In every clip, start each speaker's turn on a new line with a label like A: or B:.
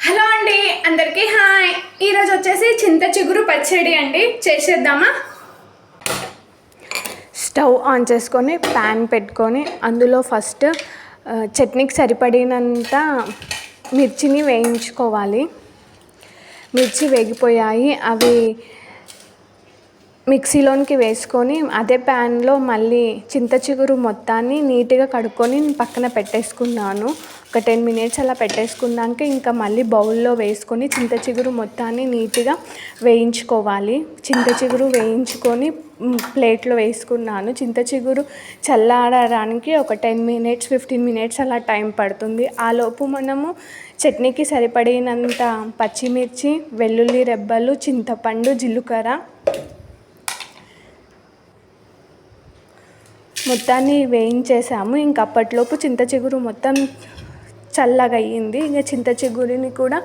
A: Hello అండి, అందరికీ hi. ఈరోజు వచ్చేసి చింత చిగురు పచ్చడి అండి. చేసేద్దామా? స్టవ్ ఆన్ చేసుకొని ప్యాన్ పెట్టుకొని అందులో ఫస్ట్ చట్నీకి సరిపడినంత మిర్చిని వేయించుకోవాలి. మిర్చి వేగిపోయాయి, అవి మిక్సీలోనికి వేసుకొని అదే ప్యాన్లో మళ్ళీ చింత చిగురు మొత్తాన్ని నీట్గా కడుక్కొని పక్కన పెట్టేసుకున్నాను. ఒక 10 minutes అలా పెట్టేసుకున్నాక ఇంకా మళ్ళీ బౌల్లో వేసుకొని చింత చిగురు మొత్తాన్ని నీట్గా వేయించుకోవాలి. చింత చిగురు వేయించుకొని ప్లేట్లో వేసుకున్నాను. చింత చిగురు చల్లారడానికి ఒక 10 minutes 15 minutes అలా టైం పడుతుంది. ఆలోపు మనము చట్నీకి సరిపడినంత పచ్చిమిర్చి, వెల్లుల్లి రెబ్బలు, చింతపండు, జీలకర్ర మొత్తాన్ని వేయించేసాము. ఇంక అప్పట్లోపు చింత చిగురు మొత్తం చల్లగా అయ్యింది. ఇంకా చింత చిగురిని కూడా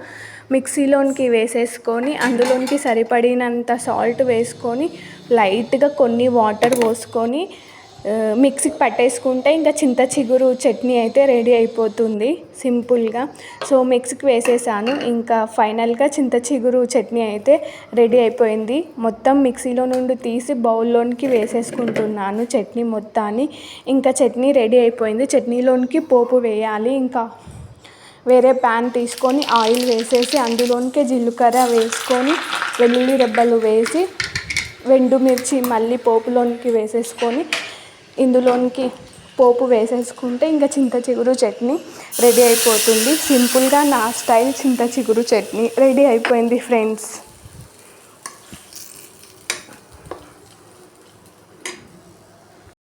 A: మిక్సీలోనికి వేసేసుకొని అందులోనికి సరిపడినంత సాల్ట్ వేసుకొని లైట్గా కొన్ని వాటర్ పోసుకొని మిక్సీకి పట్టేసుకుంటే ఇంకా చింత చిగురు చట్నీ అయితే రెడీ అయిపోతుంది సింపుల్గా. సో మిక్సీకి వేసేసాను. ఇంకా ఫైనల్గా చింత చిగురు చట్నీ అయితే రెడీ అయిపోయింది. మొత్తం మిక్సీలో నుండి తీసి బౌల్లోనికి వేసేసుకుంటున్నాను చట్నీ మొత్తాన్ని. ఇంకా చట్నీ రెడీ అయిపోయింది. చట్నీలోనికి పోపు వేయాలి. ఇంకా వేరే ప్యాన్ తీసుకొని ఆయిల్ వేసేసి అందులోనికి జీలకర్ర వేసుకొని వెల్లుల్లి రెబ్బలు వేసి ఎండుమిర్చి మళ్ళీ పోపులోనికి వేసేసుకొని ఇందులోనికి పోపు వేసేసుకుంటే ఇంకా చింత చిగురు చట్నీ రెడీ అయిపోతుంది. సింపుల్గా నా స్టైల్ చింత చిగురు చట్నీ రెడీ అయిపోయింది ఫ్రెండ్స్.